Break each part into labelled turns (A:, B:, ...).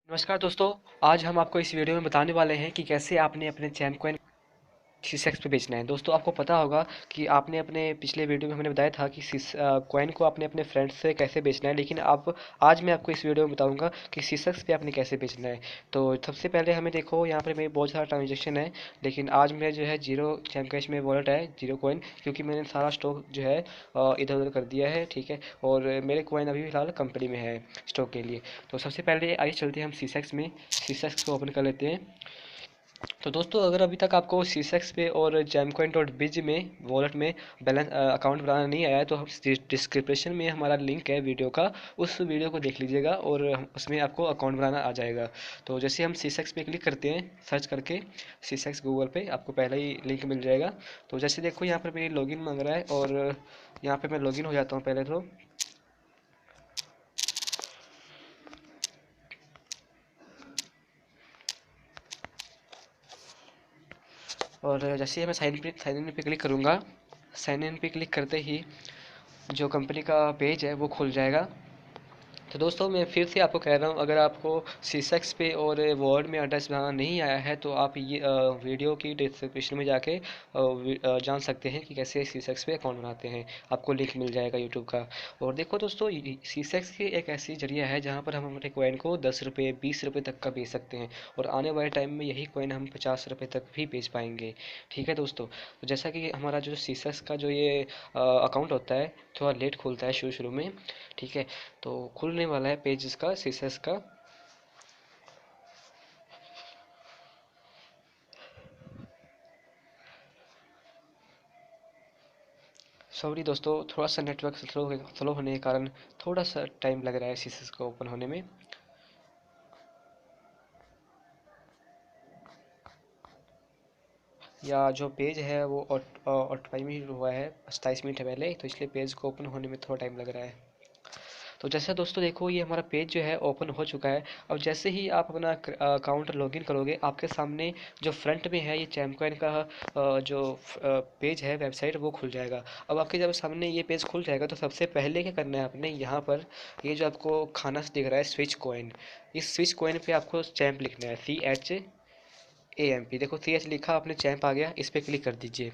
A: नमस्कार दोस्तों। आज हम आपको इस वीडियो में बताने वाले हैं कि कैसे आपने अपने चैम कॉइन सीसेक्स पे बेचना है। दोस्तों, आपको पता होगा कि आपने अपने पिछले वीडियो में हमने बताया था कि कॉइन को आपने अपने फ्रेंड्स से कैसे बेचना है, लेकिन आप आज मैं आपको इस वीडियो में बताऊंगा कि सीसेक्स पे आपने कैसे बेचना है। तो सबसे पहले हमें देखो, यहाँ पर मेरे बहुत सारा ट्रांजेक्शन है, लेकिन आज मेरा जो है जीरो चैम कैश में वॉलेट है, जीरो कॉइन, क्योंकि मैंने सारा स्टॉक जो है इधर उधर कर दिया है। ठीक है, और मेरे कॉइन अभी फिलहाल कंपनी में है स्टॉक के लिए। तो सबसे पहले आइए चलते हैं हम सीसेक्स में, सीसेक्स को ओपन कर लेते हैं। तो दोस्तों, अगर अभी तक आपको सीसेक्स पे और जैमकॉइन डॉट बिज में वॉलेट में बैलेंस अकाउंट बनाना नहीं आया है, तो हम डिस्क्रिप्शन में हमारा लिंक है वीडियो का, उस वीडियो को देख लीजिएगा और उसमें आपको अकाउंट बनाना आ जाएगा। तो जैसे हम सीसेक्स पे क्लिक करते हैं, सर्च करके सीसेक्स गूगल पे, आपको पहले ही लिंक मिल जाएगा। तो जैसे देखो, यहाँ पर मेरी लॉगिन मांग रहा है और यहाँ पे मैं लॉगिन हो जाता हूँ पहले तो। और जैसे ही मैं साइन इन पे क्लिक करूँगा, साइन इन पे क्लिक करते ही जो कंपनी का पेज है वो खुल जाएगा। तो दोस्तों, मैं फिर से आपको कह रहा हूँ, अगर आपको सीसेक्स पे और वर्ड में एड्रेस बनाना नहीं आया है, तो आप ये वीडियो की डिस्क्रिप्शन में जाके जान सकते हैं कि कैसे सीसेक्स पे अकाउंट बनाते हैं। आपको लिंक मिल जाएगा यूट्यूब का। और देखो दोस्तों, सीसेक्स की एक ऐसी जरिया है जहाँ पर हम अपने कॉइन को 10 रुपये 20 रुपये तक का बेच सकते हैं, और आने वाले टाइम में यही कॉइन हम 50 रुपये तक भी बेच पाएंगे। ठीक है दोस्तों, तो जैसा कि हमारा जो सीसेक्स का जो ये अकाउंट होता है, थोड़ा लेट खुलता है शुरू शुरू में। ठीक है, तो खुलने वाला है पेज इसका, सीसेस का। सॉरी दोस्तों, थोड़ा सा नेटवर्क स्लो होने के कारण थोड़ा सा टाइम लग रहा है सीसेस को ओपन होने में। या जो पेज है वो ऑटोमाई में हुआ है 27 मिनट पहले, तो इसलिए पेज को ओपन होने में थोड़ा टाइम लग रहा है। तो जैसे दोस्तों देखो, ये हमारा पेज जो है ओपन हो चुका है। अब जैसे ही आप अपना अकाउंट लॉगिन करोगे, आपके सामने जो फ्रंट में है ये चैमकॉइन का जो पेज है, वेबसाइट, वो खुल जाएगा। अब आपके जब सामने ये पेज खुल जाएगा, तो सबसे पहले क्या करना है आपने, यहाँ पर ये जो आपको खाना दिख रहा है स्विच कॉइन, इस स्विच कॉइन पे आपको चैम्प लिखना है, CHAMP। देखो CH लिखा, आपने चैम्प आ गया, इस पर क्लिक कर दीजिए।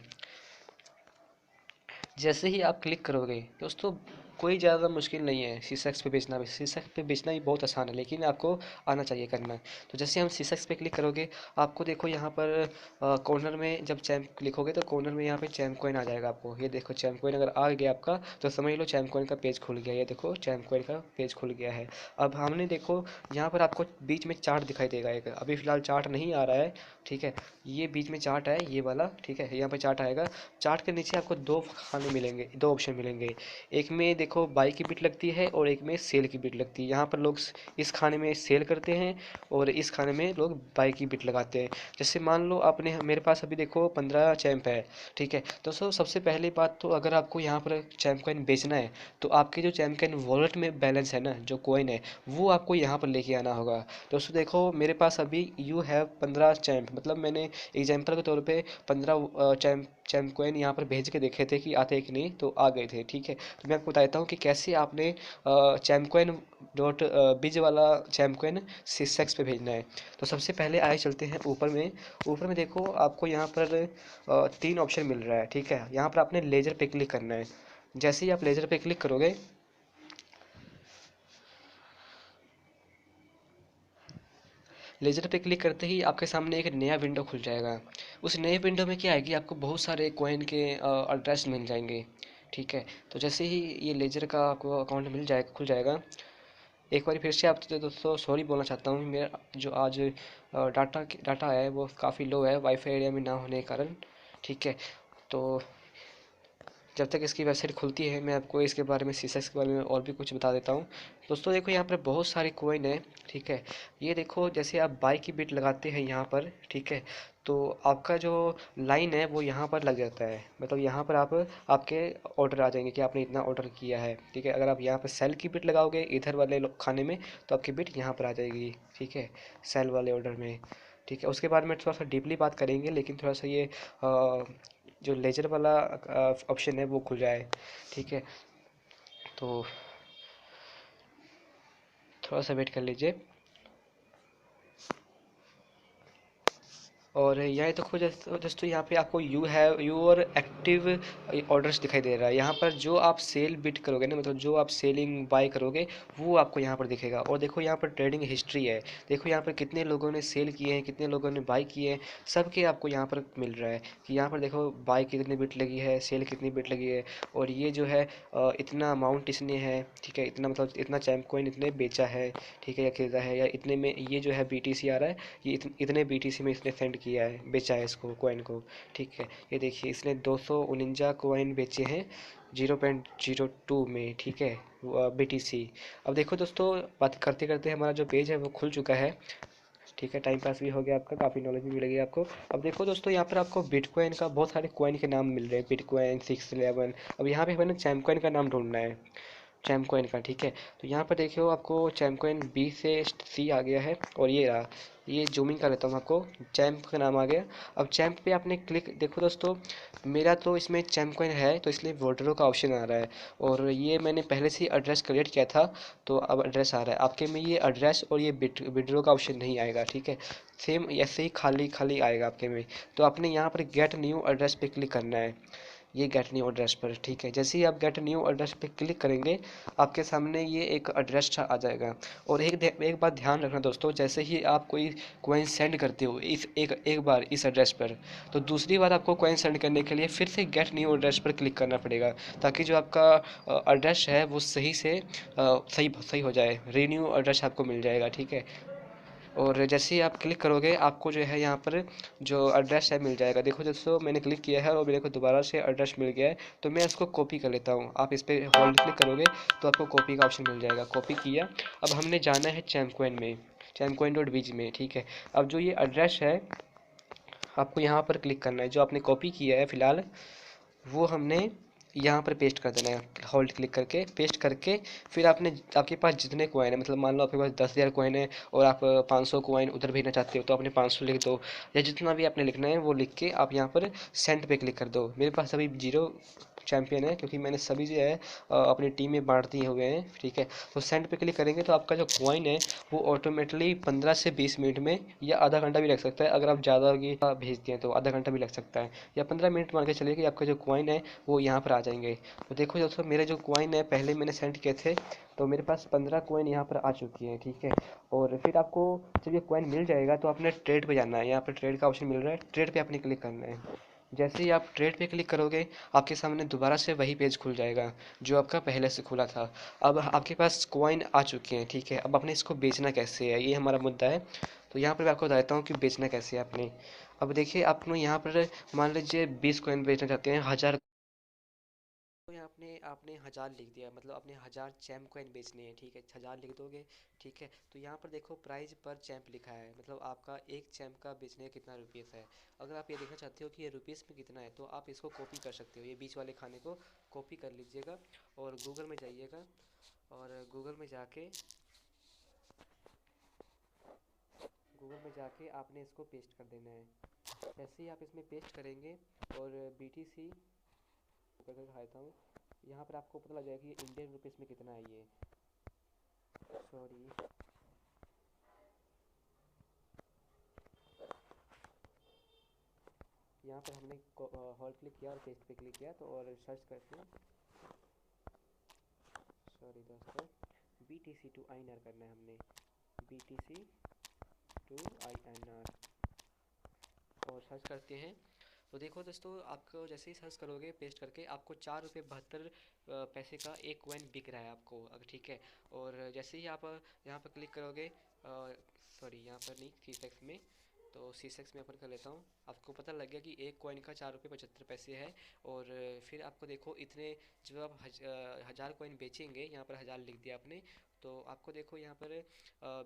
A: जैसे ही आप क्लिक करोगे दोस्तों, कोई ज़्यादा मुश्किल नहीं है सीसेक्स पे बेचना भी। सीसेक्स पे बेचना भी बहुत आसान है, लेकिन आपको आना चाहिए करना। तो जैसे हम सीसेक्स पे क्लिक करोगे, आपको देखो यहाँ पर कॉर्नर में जब चैम्प लिखोगे, तो कॉर्नर में यहाँ पे चैम्प कॉइन आ जाएगा। आपको ये देखो, चैम्प कॉइन अगर आ गया आपका, तो समझ लो चैम्प कॉइन का पेज खुल गया। ये देखो, चैम्प कॉइन का पेज खुल गया है। अब हमने देखो, यहाँ पर आपको बीच में चार्ट दिखाई देगा एक, अभी फ़िलहाल चार्ट नहीं आ रहा है। ठीक है, ये बीच में चार्ट है ये वाला। ठीक है, यहाँ पर चार्ट आएगा। चार्ट के नीचे आपको दो खाने मिलेंगे, दो ऑप्शन मिलेंगे। एक में देखो बाई की बिट लगती है, और एक में सेल की बिट लगती है। यहाँ पर लोग इस खाने में सेल करते हैं, और इस खाने में लोग बाई की बिट लगाते हैं। जैसे मान लो आपने, मेरे पास अभी देखो 15 चैम्प है। ठीक है दोस्तों, सबसे पहली बात तो, अगर आपको यहाँ पर चैम्प कॉइन बेचना है, तो आपके जो चैम्प कॉइन वॉलेट में बैलेंस है ना, जो कॉइन है, वो आपको यहाँ पर लेके आना होगा। दोस्तों देखो, मेरे पास अभी यू हैव 15 चैम्प, मतलब मैंने एग्जाम्पल के तौर पे 15 चैम्प चैम्प कॉइन यहाँ पर भेज के देखे थे कि आते हैं कि नहीं, तो आ गए थे। ठीक है, तो मैं आपको बताता हूँ कि कैसे आपने चैम्प कॉइन डॉट बिज वाला चैम्प कॉइन सीसेक्स पे भेजना है। तो सबसे पहले आए चलते हैं ऊपर में। ऊपर में देखो, आपको यहाँ पर तीन ऑप्शन मिल रहा है। ठीक है, यहाँ पर आपने लेजर पे क्लिक करना है। जैसे ही आप लेजर पे क्लिक करोगे, लेजर पे क्लिक करते ही आपके सामने एक नया विंडो खुल जाएगा। उस नए विंडो में क्या आएगी, आपको बहुत सारे कॉइन के एड्रेस मिल जाएंगे। ठीक है, तो जैसे ही ये लेजर का आपको अकाउंट मिल जाएगा, खुल जाएगा। एक बार फिर से आप तो दोस्तों सॉरी बोलना चाहता हूँ, मेरा जो आज डाटा है वो काफ़ी लो है, वाईफाई एरिया में ना होने के कारण। ठीक है, तो जब तक इसकी वेबसाइट खुलती है, मैं आपको इसके बारे में, सीसेक्स के बारे में और भी कुछ बता देता हूँ। दोस्तों देखो, यहाँ पर बहुत सारे कोइन है। ठीक है, ये देखो, जैसे आप बाई की बिट लगाते हैं यहाँ पर, ठीक है, तो आपका जो लाइन है वो यहाँ पर लग जाता है। मतलब यहाँ पर आप, आपके ऑर्डर आ जाएंगे कि आपने इतना ऑर्डर किया है। ठीक है, अगर आप यहाँ पर सेल की बिट लगाओगे इधर वाले खाने में, तो आपकी बिट यहाँ पर आ जाएगी। ठीक है, सेल वाले ऑर्डर में। ठीक है, उसके बाद में थोड़ा सा डीपली बात करेंगे, लेकिन थोड़ा सा ये जो लेजर वाला ऑप्शन है वो खुल जाए। ठीक है, तो थोड़ा सा वेट कर लीजिए। और यहाँ तो खुद दोस्तों यहाँ पे आपको यू और एक्टिव ऑर्डर्स दिखाई दे रहा है। यहाँ पर जो आप सेल बिट करोगे ना, मतलब जो आप सेलिंग बाय करोगे वो आपको यहाँ पर दिखेगा। और देखो यहाँ पर ट्रेडिंग हिस्ट्री है, देखो यहाँ पर कितने लोगों ने सेल किए हैं, कितने लोगों ने बाय किए हैं, सबके आपको यहाँ पर मिल रहा है कि यहाँ पर देखो बाय कितनी बिट लगी है, सेल कितनी बिट लगी है, और ये जो है इतना अमाउंट इसने है, ठीक है, इतना मतलब इतना चैम्प कॉइन इतने बेचा है, ठीक है, या खरीदा है, या इतने में ये जो है बीटीसी आ रहा है, ये इतने बीटीसी में इसने सेंड किया है, बेचा है इसको कॉइन को, ठीक है। ये देखिए इसने 249 कॉइन बेचे हैं 0.02 में, ठीक है, बीटीसी। अब देखो दोस्तों, बात करते करते हमारा जो पेज है वो खुल चुका है, ठीक है, टाइम पास भी हो गया आपका, काफ़ी नॉलेज भी मिलेगी आपको। अब देखो दोस्तों, यहाँ पर आपको बिटकॉइन का बहुत सारे कॉइन के नाम मिल रहे हैं, बिटकॉइन 611। अब यहाँ पे हमें चैम्प कॉइन का नाम ढूंढना है, चैम्प कॉइन का, ठीक है। तो यहाँ पर देखियो आपको चैम्प कॉइन बी से सी आ गया है, और ये रहा, ये जूमिंग कर लेता हूँ आपको, चैम्प का नाम आ गया। अब चैम्प पे आपने क्लिक, देखो दोस्तों मेरा तो इसमें चैम्प कॉइन है तो इसलिए विड्रॉ का ऑप्शन आ रहा है, और ये मैंने पहले से ही एड्रेस क्रिएट किया था, तो अब एड्रेस आ रहा है आपके में, ये एड्रेस और ये विड्रॉ का ऑप्शन नहीं आएगा, ठीक है, सेम ऐसे ही खाली खाली आएगा आपके में। तो आपने यहाँ पर गेट न्यू एड्रेस पे क्लिक करना है, ये गेट न्यू एड्रेस पर, ठीक है। जैसे ही आप गेट न्यू एड्रेस पे क्लिक करेंगे आपके सामने ये एक एड्रेस आ जाएगा। और एक बात ध्यान रखना दोस्तों, जैसे ही आप कोई कॉइन सेंड करते हो इस एक बार इस एड्रेस पर, तो दूसरी बार आपको कॉइन सेंड करने के लिए फिर से गेट न्यू एड्रेस पर क्लिक करना पड़ेगा, ताकि जो आपका एड्रेस है वो सही से सही सही हो जाए, रीन्यू एड्रेस आपको मिल जाएगा, ठीक है। और जैसे ही आप क्लिक करोगे आपको जो है यहाँ पर जो एड्रेस है मिल जाएगा। देखो दोस्तों मैंने क्लिक किया है और मेरे को दोबारा से एड्रेस मिल गया है, तो मैं इसको कॉपी कर लेता हूँ। आप इस पर होल्ड क्लिक करोगे तो आपको कॉपी का ऑप्शन मिल जाएगा, कॉपी किया। अब हमने जाना है चैम्पकॉइन में, चैम्पकॉइन.बीज में, ठीक है। अब जो ये एड्रेस है आपको यहाँ पर क्लिक करना है, जो आपने कॉपी किया है फिलहाल वो हमने यहाँ पर पेस्ट कर देना है, होल्ड क्लिक करके पेस्ट करके। फिर आपके पास जितने कॉइन है, मतलब मान लो आपके पास 10,000 कॉइन है और आप 500 कॉइन उधर भेजना चाहते हो, तो आपने 500 लिख दो, या जितना भी आपने लिखना है वो लिख के आप यहाँ पर सेंड पे क्लिक कर दो। मेरे पास अभी 0 चैंपियन है क्योंकि मैंने सभी जो है अपनी टीम में बांट दिए हुए हैं, ठीक है। तो सेंड पे क्लिक करेंगे तो आपका जो कॉइन है वो ऑटोमेटिकली 15 से 20 मिनट में, या आधा घंटा भी लग सकता है, अगर आप ज़्यादा भेज दिए तो आधा घंटा भी लग सकता है, या 15 मिनट मान के चलिए कि आपका जो कॉइन है वो यहाँ पर आ जाएंगे। तो देखो दोस्तों मेरे जो कॉइन है पहले मैंने सेंड किए थे, तो मेरे पास 15 कॉइन यहाँ पर आ चुकी है, ठीक है। और फिर आपको जब ये कॉइन मिल जाएगा तो आपने ट्रेड पे जाना है, यहाँ पर ट्रेड का ऑप्शन मिल रहा है, ट्रेड पे आपने क्लिक करना है। जैसे ही आप ट्रेड पे क्लिक करोगे आपके सामने दोबारा से वही पेज खुल जाएगा जो आपका पहले से खुला था। अब आपके पास कॉइन आ चुके हैं, ठीक है। अब आपने इसको बेचना कैसे है, ये हमारा मुद्दा है। तो यहाँ पर मैं आपको बताता हूँ कि बेचना कैसे है आपने। अब देखिए आपने यहाँ पर मान लीजिए 20 कॉइन बेचना चाहते हैं, 1000, तो यहाँ आपने आपने 1000 लिख दिया, मतलब आपने 1000 चैम्प कॉइन बेचने हैं, ठीक है, 1000 लिख दोगे, ठीक है। तो यहाँ पर देखो प्राइस पर चैम्प लिखा है, मतलब आपका एक चैम्प का बेचने का कितना रुपीस है। अगर आप ये देखना चाहते हो कि ये रुपीस में कितना है तो आप इसको कॉपी कर सकते हो, ये बीच वाले खाने को कॉपी कर लीजिएगा और गूगल में जाइएगा, और गूगल में जाके आपने इसको पेस्ट कर देना है। जैसे ही आप इसमें पेस्ट करेंगे और BTC करके दिखाता हूँ, यहाँ पर आपको पता लग जाएगा कि इंडियन रुपीस में कितना है ये, सॉरी। यहाँ पर हमने होल्ड क्लिक किया और पेस्ट पे क्लिक किया, तो और सर्च करते हैं, सॉरी दोस्तों, BTC टू INR करना है हमने, BTC टू INR, और सर्च करते हैं। तो देखो दोस्तों आपको जैसे ही सर्च करोगे पेस्ट करके आपको 4 रुपये 72 पैसे का एक कॉइन बिक रहा है आपको, अगर ठीक है। और जैसे ही आप यहाँ पर क्लिक करोगे, सॉरी यहाँ पर नहीं, सीसेक्स में, तो सीसेक्स में ओपन कर लेता हूँ। आपको पता लग गया कि एक कॉइन का 4 रुपये 75 पैसे है। और फिर आपको देखो इतने, जब आप 1000 कॉइन बेचेंगे, यहाँ पर 1000 लिख दिया आपने, तो आपको देखो यहाँ पर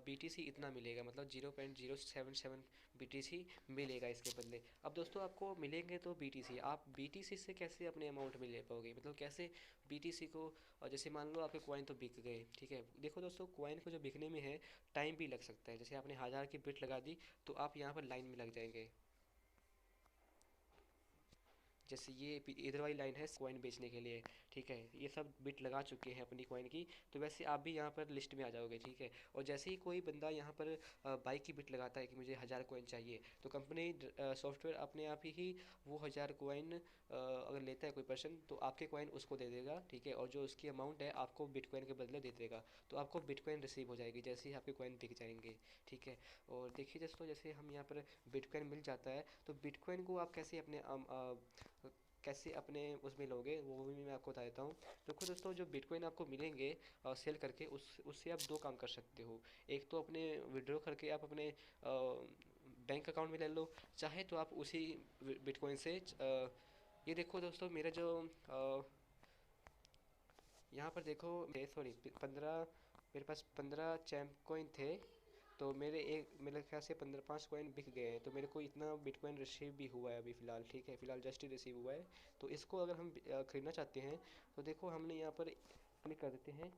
A: BTC इतना मिलेगा, मतलब 0.077 BTC मिलेगा इसके बदले। अब दोस्तों आपको मिलेंगे तो BTC, आप BTC से कैसे अपने अमाउंट में ले पाओगे, मतलब कैसे BTC को, और जैसे मान लो आपके कॉइन तो बिक गए, ठीक है। देखो दोस्तों कॉइन को जो बिकने में है टाइम भी लग सकता है, जैसे आपने 1000 की बिट लगा दी तो आप यहाँ पर लाइन में लग जाएंगे। जैसे ये इधर वाली लाइन है कॉइन बेचने के लिए, ठीक है, ये सब बिट लगा चुके हैं अपनी कॉइन की। तो वैसे आप भी यहाँ पर लिस्ट में आ जाओगे, ठीक है। और जैसे ही कोई बंदा यहाँ पर बाइक की बिट लगाता है कि मुझे 1000 कॉइन चाहिए, तो कंपनी सॉफ्टवेयर अपने आप ही वो 1000 कॉइन अगर लेता है कोई पर्सन, तो आपके कॉइन उसको दे देगा, ठीक है। और जो उसकी अमाउंट है आपको बिटकॉइन के बदले दे देगा। तो आपको बिटकॉइन रिसीव हो जाएगी जैसे ही आपके कॉइन बिक जाएंगे, ठीक है। और देखिए दोस्तों, जैसे हम यहाँ पर बिटकॉइन मिल जाता है, तो बिटकॉइन को आप कैसे अपने उसमें लोगे वो भी मैं आपको बता देता हूँ। देखो दोस्तों, जो बिटकॉइन आपको मिलेंगे सेल करके, उससे आप दो काम कर सकते हो। एक तो अपने विड्रॉ करके आप अपने बैंक अकाउंट में ले लो, चाहे तो आप उसी बिटकॉइन से ये देखो दोस्तों, मेरा जो यहाँ पर देखो, सॉरी 15, मेरे पास 15 चैम्प कॉइन थे। तो मेरे ख्याल से 15 5 कॉइन बिक गए हैं, तो मेरे को इतना बिटकॉइन रिसीव भी हुआ है अभी फ़िलहाल, ठीक है, फ़िलहाल जस्ट ही रिसीव हुआ है। तो इसको अगर हम ख़रीदना चाहते हैं, तो देखो हमने यहाँ पर क्लिक कर देते हैं।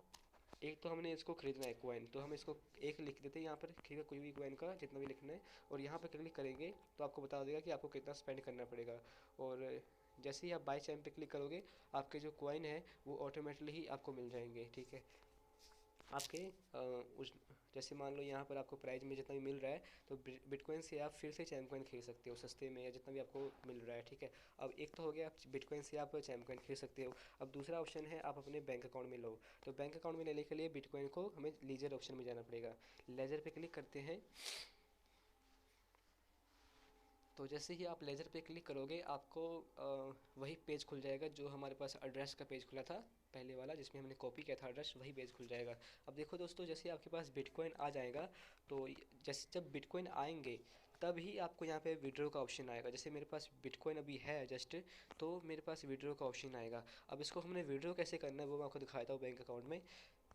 A: एक तो हमने इसको खरीदना है कॉइन, तो हम इसको एक लिख देते हैं यहाँ पर, ठीक है, कोई भी कॉइन का जितना भी लिखना है। और यहाँ पर क्लिक करेंगे तो आपको बता देगा कि आपको कितना स्पेंड करना पड़ेगा। और जैसे ही आप बाई चैम पे क्लिक करोगे, आपके जो कॉइन है वो ऑटोमेटिकली ही आपको मिल जाएंगे, ठीक है। आपके उस जैसे मान लो यहाँ पर आपको प्राइस में जितना भी मिल रहा है, तो बिटकॉइन से आप फिर से चैम कॉइन खरीद सकते हो सस्ते में, या जितना भी आपको मिल रहा है, ठीक है। अब एक तो हो गया, आप बिटकॉइन से आप चैम कॉइन खरीद सकते हो। अब दूसरा ऑप्शन है आप अपने बैंक अकाउंट में लो। तो बैंक अकाउंट में लेने के लिए बिटकॉइन को हमें लीजर ऑप्शन में जाना पड़ेगा। लेजर पे क्लिक करते हैं। तो जैसे ही आप लेज़र पे क्लिक करोगे, आपको वही पेज खुल जाएगा जो हमारे पास एड्रेस का पेज खुला था पहले वाला, जिसमें हमने कॉपी किया था एड्रेस, वही पेज खुल जाएगा। अब देखो दोस्तों, जैसे आपके पास बिटकॉइन आ जाएगा, तो जैसे जब बिटकॉइन आएंगे तभी आपको यहाँ पे विड्रॉ का ऑप्शन आएगा। जैसे मेरे पास बिटकॉइन अभी है जस्ट, तो मेरे पास विड्रॉ का ऑप्शन आएगा। अब इसको हमने विड्रॉ कैसे करना है वो मैं आपको दिखाता हूँ। बैंक अकाउंट में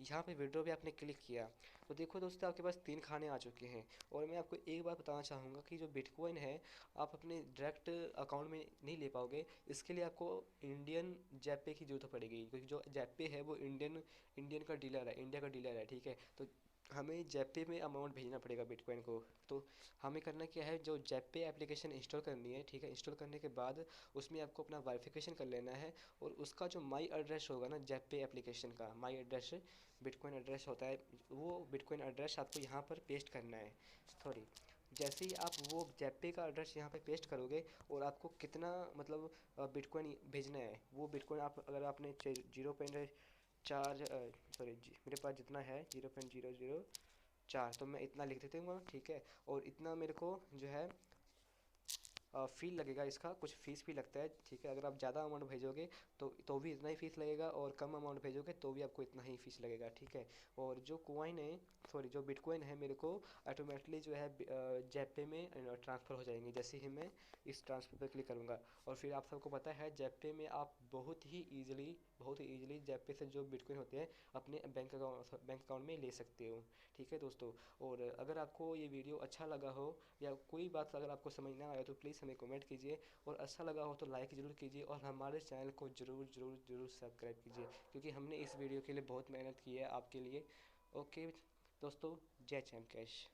A: यहाँ पे विड्रॉ पे आपने क्लिक किया, तो देखो दोस्तों, आपके पास 3 खाने आ चुके हैं। और मैं आपको एक बात बताना चाहूँगा कि जो बिटकॉइन है, आप अपने डायरेक्ट अकाउंट में नहीं ले पाओगे। इसके लिए आपको इंडियन जैपे की ज़रूरत पड़ेगी, क्योंकि जो जैपे है वो इंडियन इंडियन का डीलर है, इंडिया का डीलर है, ठीक है। तो हमें जैपे में अमाउंट भेजना पड़ेगा बिटकॉइन को। तो हमें करना क्या है, जो जैपे एप्लीकेशन इंस्टॉल करनी है, ठीक है। इंस्टॉल करने के बाद उसमें आपको अपना वेरिफिकेशन कर लेना है, और उसका जो माई एड्रेस होगा ना, जैपे एप्लीकेशन का माई एड्रेस बिटकॉइन एड्रेस होता है, वो बिटकॉइन एड्रेस आपको यहाँ पर पेस्ट करना है। सॉरी, जैसे ही आप वो जैपे का एड्रेस यहाँ पे पेस्ट करोगे, और आपको कितना मतलब बिटकॉइन भेजना है, वो बिटकॉइन आप अगर आपने 0.4 सॉरी मेरे पास जितना है 0.004, तो मैं इतना लिख देता हूँ, ठीक है। और इतना मेरे को जो है फ़ी लगेगा, इसका कुछ फ़ीस भी लगता है, ठीक है। अगर आप ज़्यादा अमाउंट भेजोगे तो भी इतना ही फ़ीस लगेगा, और कम अमाउंट भेजोगे तो भी आपको इतना ही फ़ीस लगेगा, ठीक है। और जो कॉइन है, सॉरी जो बिटकॉइन है, मेरे को ऑटोमेटिकली जो है जैपे में ट्रांसफ़र हो जाएंगे जैसे ही मैं इस ट्रांसफ़र पर क्लिक करूँगा। और फिर आप सबको पता है, जैपे में आप बहुत ही ईजिली जैपे से जो बिटकॉइन होते हैं अपने बैंक अकाउंट में ले सकते हो, ठीक है दोस्तों। और अगर आपको ये वीडियो अच्छा लगा हो, या कोई बात अगर आपको समझ ना आए, तो प्लीज़ हमें कमेंट कीजिए। और अच्छा लगा हो तो लाइक ज़रूर कीजिए, और हमारे चैनल को ज़रूर ज़रूर ज़रूर सब्सक्राइब कीजिए, क्योंकि हमने इस वीडियो के लिए बहुत मेहनत की है आपके लिए। ओके दोस्तों, जय चैम कैश।